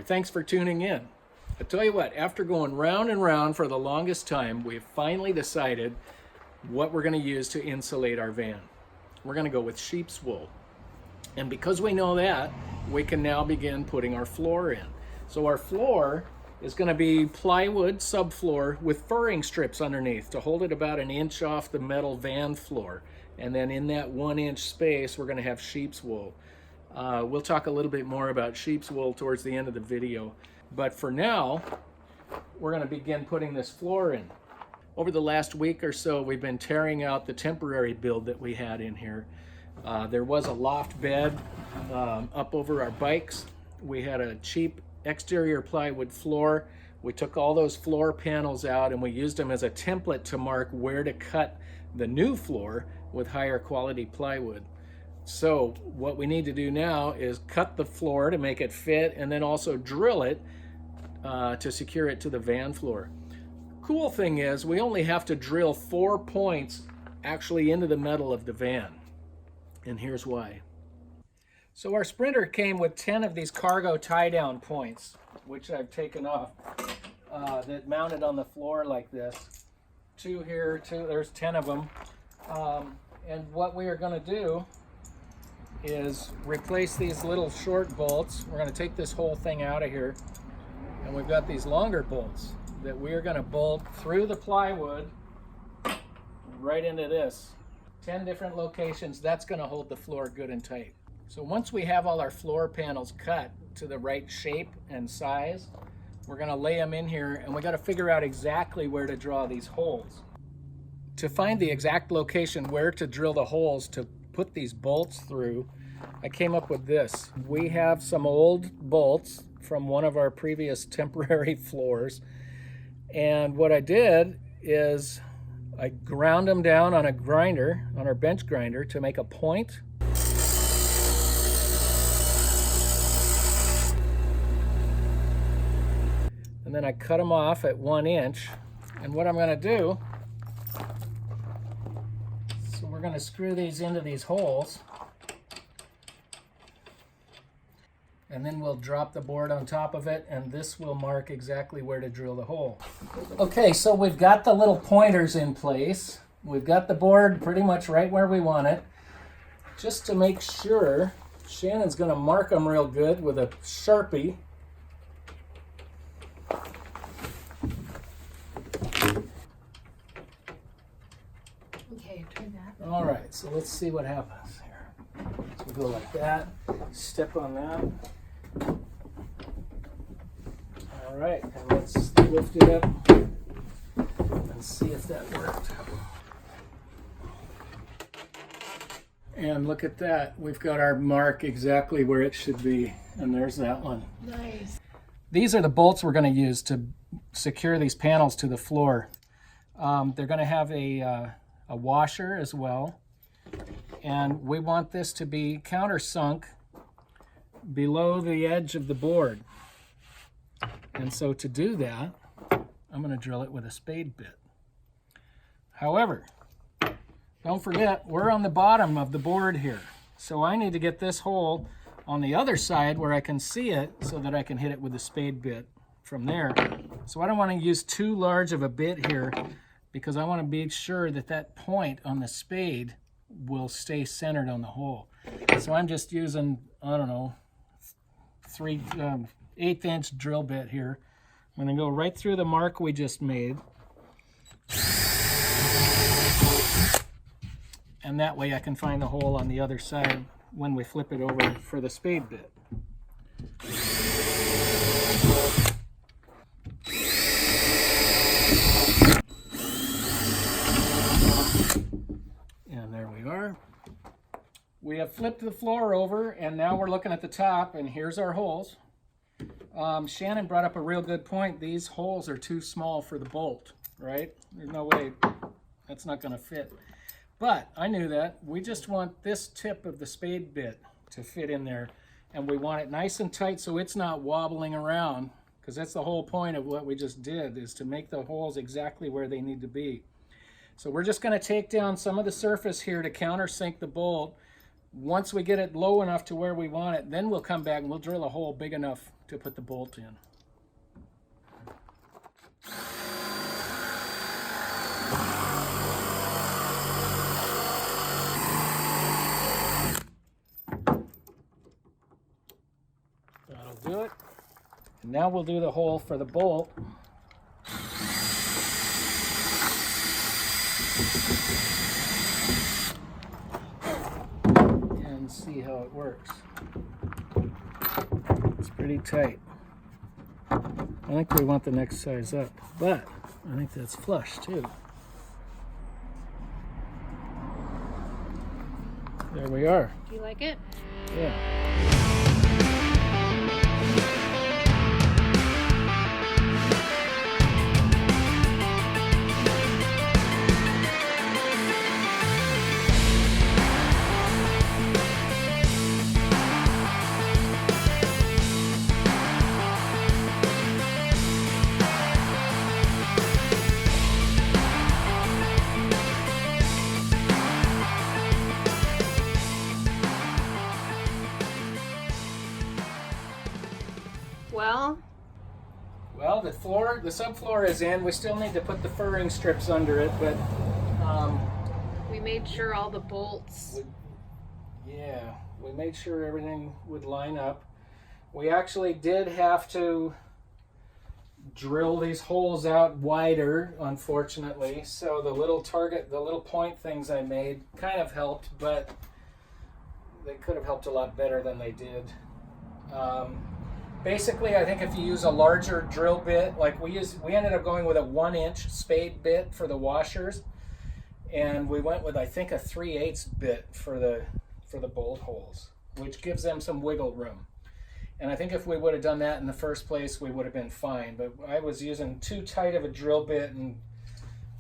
thanks for tuning in. I tell you what, after going round and round for the longest time, we've finally decided what we're going to use to insulate our van. We're going to go with sheep's wool. And because we know that, we can now begin putting our floor in. So our floor is going to be plywood subfloor with furring strips underneath to hold it about an inch off the metal van floor. And then in that 1 inch space, we're going to have sheep's wool. We'll talk a little bit more about sheep's wool towards the end of the video. But for now, we're going to begin putting this floor in. Over the last week or so, we've been tearing out the temporary build that we had in here. There was a loft bed up over our bikes. We had a cheap exterior plywood floor. We took all those floor panels out and we used them as a template to mark where to cut the new floor with higher quality plywood. So what we need to do now is cut the floor to make it fit and then also drill it to secure it to the van floor. Cool thing is we only have to drill 4 points actually into the metal of the van. And here's why. So our Sprinter came with 10 of these cargo tie-down points, which I've taken off, that mounted on the floor like this. 2 here, 2, there's 10 of them. And what we are going to do is replace these little short bolts. We're going to take this whole thing out of here, and we've got these longer bolts that we are going to bolt through the plywood right into this. 10 different locations. That's going to hold the floor good and tight. So once we have all our floor panels cut to the right shape and size, we're going to lay them in here, and we got to figure out exactly where to draw these holes. To find the exact location where to drill the holes to put these bolts through, I came up with this. We have some old bolts from one of our previous temporary floors, and what I did is I ground them down on a grinder, on our bench grinder, to make a point. And then I cut them off at 1 inch. And what I'm going to do, so we're going to screw these into these holes. And then we'll drop the board on top of it, and this will mark exactly where to drill the hole. Okay, so we've got the little pointers in place. We've got the board pretty much right where we want it. Just to make sure, Shannon's going to mark them real good with a Sharpie. Okay, try that. All right, so let's see what happens here. So we go like that, step on that. All right, and let's lift it up and see if that worked. And look at that, we've got our mark exactly where it should be, and there's that one. Nice. These are the bolts we're going to use to secure these panels to the floor. They're going to have a washer as well, and we want this to be countersunk below the edge of the board. And so to do that, I'm going to drill it with a spade bit. However, don't forget, we're on the bottom of the board here. So I need to get this hole on the other side where I can see it so that I can hit it with the spade bit from there. So I don't want to use too large of a bit here because I want to be sure that that point on the spade will stay centered on the hole. So I'm just using, I don't know, 1/8 inch drill bit here. I'm going to go right through the mark we just made. And that way I can find the hole on the other side when we flip it over for the spade bit. And there we are. We have flipped the floor over, and now we're looking at the top, and here's our holes. Shannon brought up a real good point. These holes are too small for the bolt, right? There's no way that's not going to fit. But I knew that. We just want this tip of the spade bit to fit in there, and we want it nice and tight so it's not wobbling around, because that's the whole point of what we just did, is to make the holes exactly where they need to be. So we're just going to take down some of the surface here to countersink the bolt Once we get it low enough to where we want it, then we'll come back and we'll drill a hole big enough to put the bolt in. That'll do it. And now we'll do the hole for the bolt. And see how it works. It's pretty tight. I think we want the next size up, but I think that's flush too. There we are. Do you like it? Yeah. Well, the subfloor is in. We still need to put the furring strips under it, but we made sure all the bolts. We made sure everything would line up. We actually did have to drill these holes out wider, unfortunately. So the little point things I made kind of helped, but they could have helped a lot better than they did. Basically, I think if you use a larger drill bit, like we ended up going with a 1-inch spade bit for the washers, and we went with, I think, a 3/8 bit for the bolt holes, which gives them some wiggle room. And I think if we would have done that in the first place, we would have been fine. But I was using too tight of a drill bit, and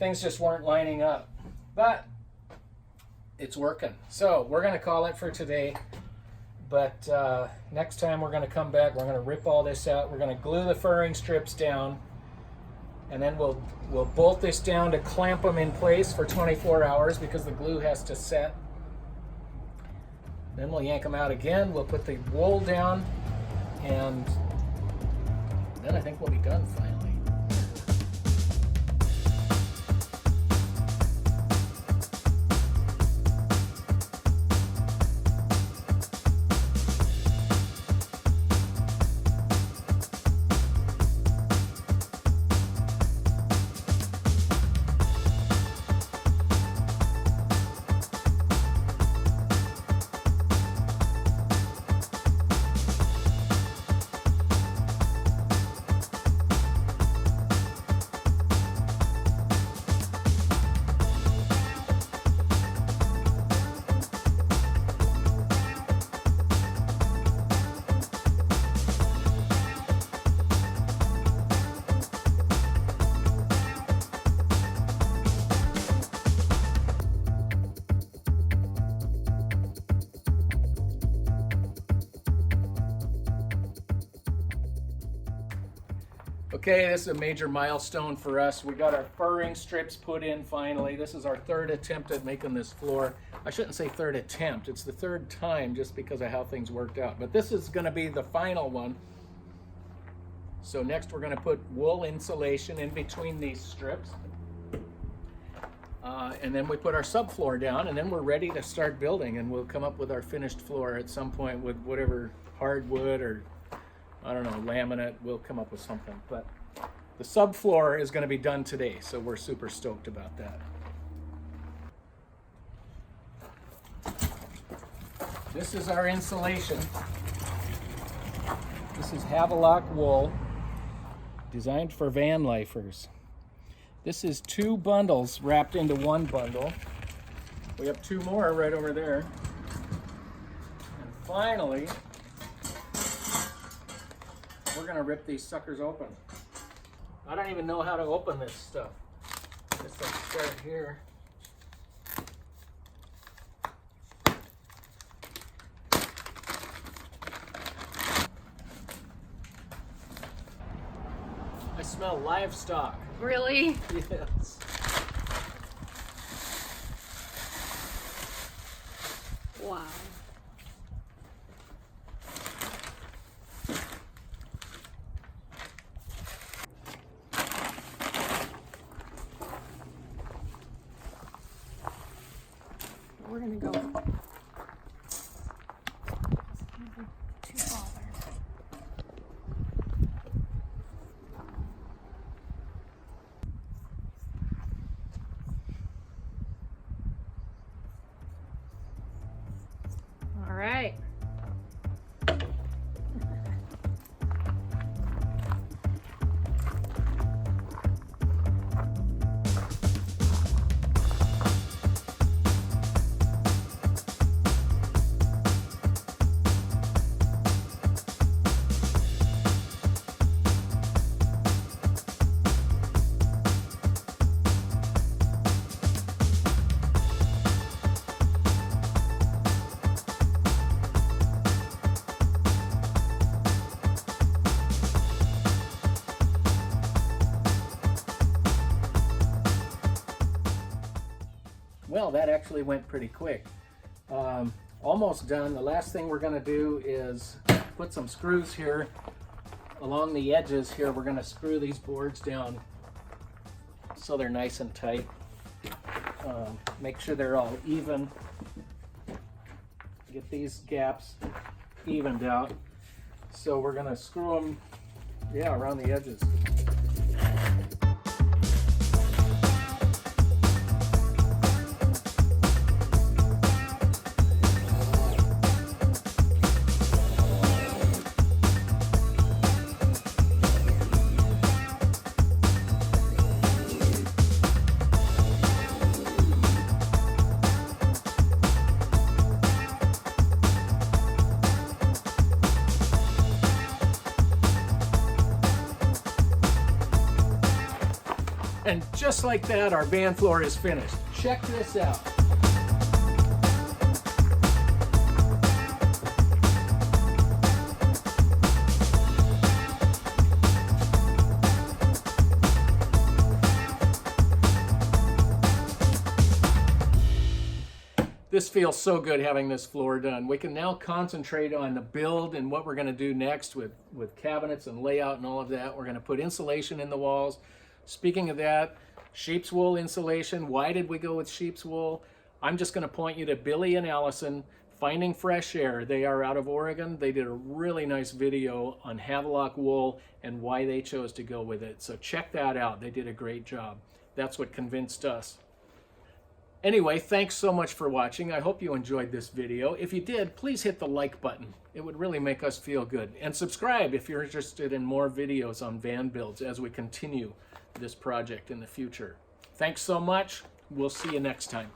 things just weren't lining up. But it's working. So we're going to call it for today. But next time we're going to come back, we're going to rip all this out. We're going to glue the furring strips down, and then we'll bolt this down to clamp them in place for 24 hours because the glue has to set. Then we'll yank them out again. We'll put the wool down, and then I think we'll be done finally. Okay, this is a major milestone for us. We got our furring strips put in finally. This is our third attempt at making this floor. I shouldn't say third attempt, it's the third time just because of how things worked out. But this is gonna be the final one. So next we're gonna put wool insulation in between these strips. And then we put our subfloor down, and then we're ready to start building, and we'll come up with our finished floor at some point with whatever hardwood or, I don't know, laminate. We'll come up with something. But the subfloor is going to be done today, so we're super stoked about that. This is our insulation. This is Havelock wool, designed for van lifers. This is 2 bundles wrapped into 1 bundle. We have 2 more right over there. And finally, we're gonna rip these suckers open. I don't even know how to open this stuff. Just like start here. I smell livestock. Really? Yes. Wow. gonna go. Too bothered. All right. Well, that actually went pretty quick. Almost done. The last thing we're going to do is put some screws here along the edges here. We're going to screw these boards down so they're nice and tight. Make sure they're all even. Get these gaps evened out. So we're going to screw them, yeah, around the edges. And just like that, our van floor is finished. Check this out. This feels so good having this floor done. We can now concentrate on the build and what we're going to do next with cabinets and layout and all of that. We're going to put insulation in the walls. Speaking of that, sheep's wool insulation. Why did we go with sheep's wool? I'm just going to point you to Billy and Allison, Finding Fresh Air. They are out of Oregon. They did a really nice video on Havelock wool and why they chose to go with it. So check that out. They did a great job. That's what convinced us. Anyway, thanks so much for watching. I hope you enjoyed this video. If you did, please hit the like button. It would really make us feel good. And subscribe if you're interested in more videos on van builds as we continue this project in the future. Thanks so much. We'll see you next time.